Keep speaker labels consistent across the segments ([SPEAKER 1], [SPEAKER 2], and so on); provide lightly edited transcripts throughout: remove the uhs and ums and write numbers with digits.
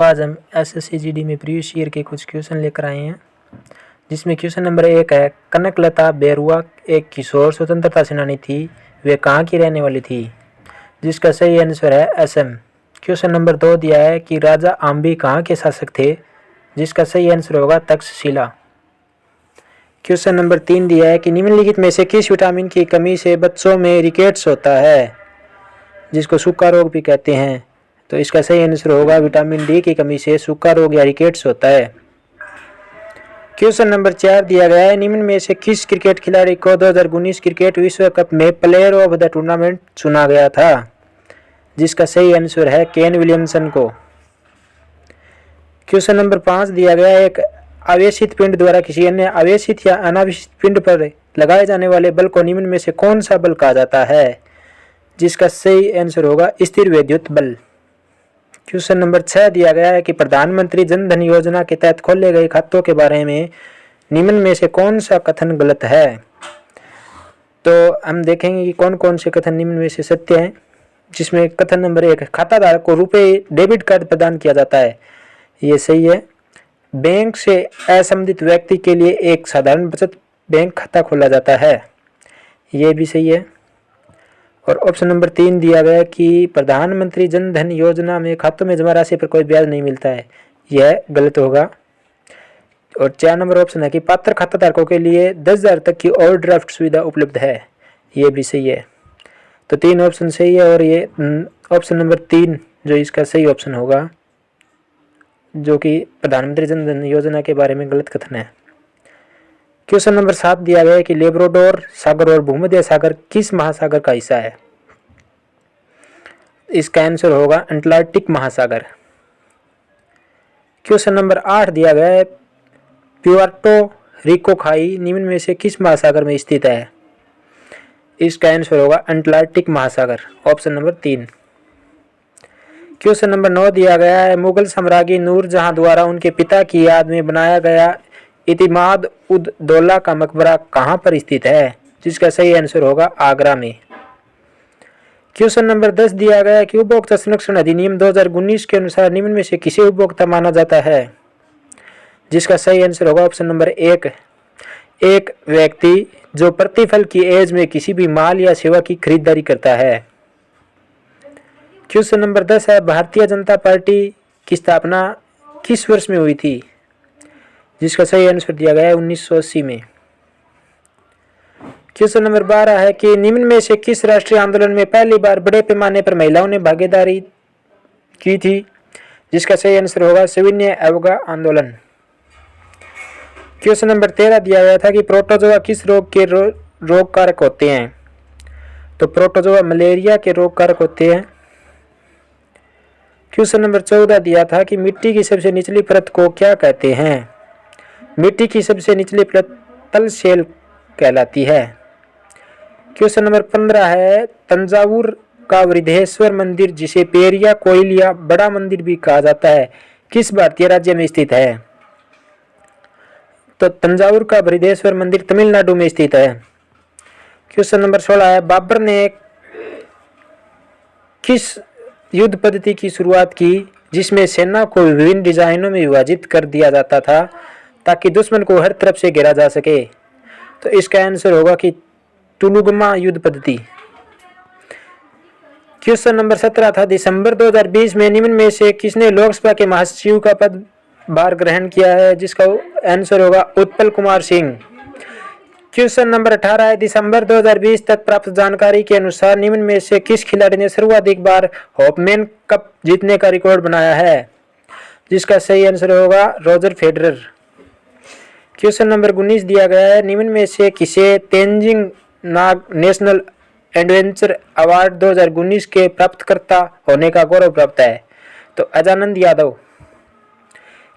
[SPEAKER 1] आज हम SSC GD में प्रीवियस ईयर के कुछ क्वेश्चन लेकर आए हैं, जिसमें क्वेश्चन नंबर 1 है, कनकलता बेरुआ एक किशोर स्वतंत्रता सेनानी थी, वे कहाँ की रहने वाली थी? जिसका सही आंसर है असम। क्वेश्चन नंबर 2 दिया है कि राजा आम्बी कहाँ के शासक थे? जिसका सही आंसर होगा तक्षशिला। क्वेश्चन नंबर 3 दिया है कि निम्नलिखित में से किस विटामिन की कमी से बच्चों में रिकेट्स होता है, जिसको सूखा रोग भी कहते हैं? तो इसका सही आंसर होगा विटामिन डी की कमी से सूखा रोग या रिकेट्स होता है। क्वेश्चन नंबर 4 दिया गया है, निम्न में से किस क्रिकेट खिलाड़ी को 2019 क्रिकेट विश्व कप में प्लेयर ऑफ द टूर्नामेंट चुना गया था? जिसका सही आंसर है केन विलियमसन को। क्वेश्चन नंबर 5 दिया गया है, एक आवेशित पिंड द्वारा किसी अन्य आवेशित या अनावेशित पिंड पर लगाए जाने वाले बल को निम्न में से कौन सा बल कहा जाता है? जिसका सही आंसर होगा स्थिर वैद्युत बल। क्वेश्चन नंबर 6 दिया गया है कि प्रधानमंत्री जन धन योजना के तहत खोले गए खातों के बारे में निम्न में से कौन सा कथन गलत है? तो हम देखेंगे कि कौन कौन से कथन निम्न में से सत्य हैं। जिसमें कथन नंबर 1, खाताधारक को रुपए डेबिट कार्ड प्रदान किया जाता है, ये सही है। बैंक से असंबंधित व्यक्ति के लिए एक साधारण बचत बैंक खाता खोला जाता है, ये भी सही है। और ऑप्शन नंबर 3 दिया गया कि प्रधानमंत्री जन धन योजना में खातों में जमा राशि पर कोई ब्याज नहीं मिलता है, यह गलत होगा। और 4 नंबर ऑप्शन है कि पात्र खाताधारकों के लिए 10,000 तक की ओवरड्राफ्ट सुविधा उपलब्ध है, ये भी सही है। तो 3 ऑप्शन सही है और ये ऑप्शन नंबर 3 जो इसका सही ऑप्शन होगा, जो कि प्रधानमंत्री जन धन योजना के बारे में गलत कथन है। क्वेश्चन नंबर 7 दिया गया है कि लेब्राडोर सागर और भूमध्य सागर किस महासागर का हिस्सा है? इसका आंसर होगा अटलांटिक महासागर। क्वेश्चन नंबर 8 दिया गया है, प्यूर्टो रिको खाई निम्न में से किस महासागर में स्थित है? इसका आंसर होगा अटलांटिक महासागर, ऑप्शन नंबर 3। क्वेश्चन नंबर 9 दिया गया है, मुगल सम्राज्ञी नूरजहां द्वारा उनके पिता की याद में बनाया गया इतिमाद उद दौला का मकबरा कहाँ पर स्थित है? जिसका सही आंसर होगा आगरा में। क्वेश्चन नंबर 10 दिया गया है कि उपभोक्ता संरक्षण अधिनियम 2019 के अनुसार निम्न में से किसे उपभोक्ता माना जाता है? जिसका सही आंसर होगा ऑप्शन नंबर 1, एक व्यक्ति जो प्रतिफल की एज में किसी भी माल या सेवा की खरीदारी करता है। क्वेश्चन नंबर 10 है, भारतीय जनता पार्टी की स्थापना किस वर्ष में हुई थी? जिसका सही आंसर दिया गया है 1980 में। क्वेश्चन नंबर 12 है कि निम्न में से किस राष्ट्रीय आंदोलन में पहली बार बड़े पैमाने पर महिलाओं ने भागीदारी की थी? जिसका सही आंसर होगा सविनय अवज्ञा आंदोलन। क्वेश्चन नंबर 13 दिया गया था कि प्रोटोजोआ किस रोग के रोग कारक होते हैं? तो प्रोटोजोआ मलेरिया के रोग कारक होते हैं। क्वेश्चन नंबर 14 दिया था कि मिट्टी की सबसे निचली परत को क्या कहते हैं? मिट्टी की सबसे निचली परत तल शेल कहलाती है। क्वेश्चन नंबर 15 है, तंजावुर का वृद्धेश्वर मंदिर जिसे पेरिया कोइल या बड़ा मंदिर भी कहा जाता है, किस भारतीय राज्य में स्थित है? तो तंजावुर का वृद्धेश्वर मंदिर तमिलनाडु में स्थित है। क्वेश्चन नंबर 16 है, बाबर ने किस युद्ध पद्धति की शुरुआत की जिसमें सेना को विभिन्न डिजाइनों में विभाजित कर दिया जाता था ताकि दुश्मन को हर तरफ से घेरा जा सके? तो इसका आंसर होगा कि तुलुगमा युद्ध पद्धति। क्वेश्चन नंबर 17 था, दिसंबर 2020 में निम्न में से किसने लोकसभा के महासचिव का पदभार ग्रहण किया है? जिसका आंसर होगा उत्पल कुमार सिंह। क्वेश्चन नंबर 18 है, दिसंबर 2020 तक प्राप्त जानकारी के अनुसार निम्न में से किस खिलाड़ी ने सर्वाधिक बार होपमैन कप जीतने का रिकॉर्ड बनाया है? जिसका सही आंसर होगा रोजर फेडरर। क्वेश्चन नंबर 19 दिया गया है, निम्न में से किसे तेंजिंग नाग नेशनल एडवेंचर अवार्ड 2019 के प्राप्तकर्ता होने का गौरव प्राप्त है? तो अजानंद यादव।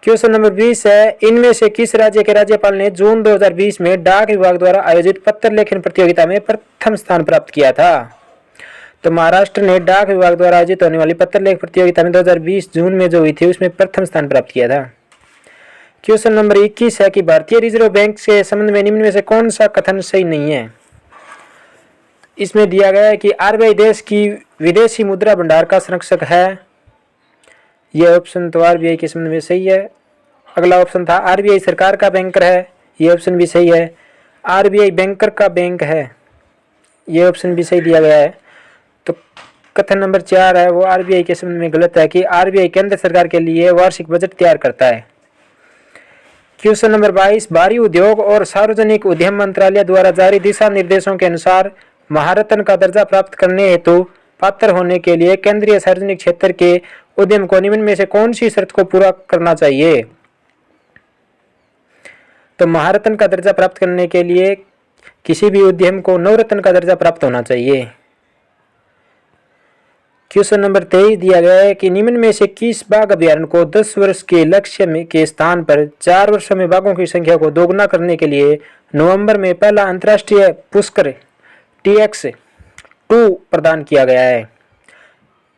[SPEAKER 1] क्वेश्चन नंबर 20 है, इनमें से किस राज्य के राज्यपाल ने जून 2020 में डाक विभाग द्वारा आयोजित पत्र लेखन प्रतियोगिता में प्रथम स्थान प्राप्त किया था? तो महाराष्ट्र ने डाक विभाग द्वारा आयोजित होने वाली पत्र लेख प्रतियोगिता में 2020 जून में जो हुई थी उसमें प्रथम स्थान प्राप्त किया था। क्वेश्चन नंबर 21 है कि भारतीय रिजर्व बैंक के संबंध में निम्न में से कौन सा कथन सही नहीं है? इसमें दिया गया है कि आरबीआई देश की विदेशी मुद्रा भंडार का संरक्षक है, ये ऑप्शन तो आरबीआई के संबंध में सही है। अगला ऑप्शन था आरबीआई सरकार का बैंकर है, ये ऑप्शन भी सही है। आरबीआई बैंकर का बैंक है, ये ऑप्शन भी सही दिया गया है। तो कथन नंबर 4 है वो आरबीआई के संबंध में गलत है कि आरबीआई केंद्र सरकार के लिए वार्षिक बजट तैयार करता है। क्वेश्चन नंबर 22, भारी उद्योग और सार्वजनिक उद्यम मंत्रालय द्वारा जारी दिशा निर्देशों के अनुसार महारत्न का दर्जा प्राप्त करने हेतु पात्र होने के लिए केंद्रीय सार्वजनिक क्षेत्र के उद्यम को निम्न में से कौन सी शर्त को पूरा करना चाहिए? तो महारत्न का दर्जा प्राप्त करने के लिए किसी भी उद्यम को नवरत्न का दर्जा प्राप्त होना चाहिए। क्वेश्चन नंबर 23 दिया गया है कि निम्न में से किस बाघ अभ्यारण्य को 10 वर्ष के लक्ष्य में के स्थान पर 4 वर्षों में बाघों की संख्या को दोगुना करने के लिए नवंबर में पहला अंतर्राष्ट्रीय पुरस्कार TX2 प्रदान किया गया है,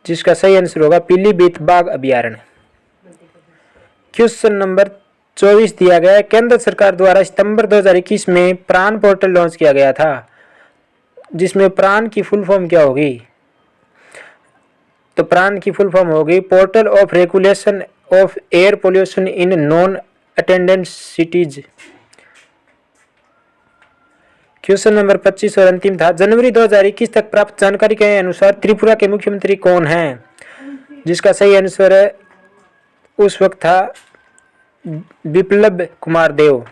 [SPEAKER 1] जिसका सही आंसर होगा पीलीभीत बाघ अभ्यारण्य। क्वेश्चन नंबर 24 दिया गया है केंद्र सरकार द्वारा सितंबर 2021 में प्राण पोर्टल लॉन्च किया गया था, जिसमें प्राण की फुल फॉर्म क्या होगी? तो प्राण की फुल फॉर्म होगी portal of regulation of air pollution in non attendant cities. Question number 25 और अंतिम था जनवरी 2021 तक प्राप्त जानकारी के अनुसार त्रिपुरा के मुख्यमंत्री कौन हैं? जिसका सही आंसर है उस वक्त था बिप्लब कुमार देव।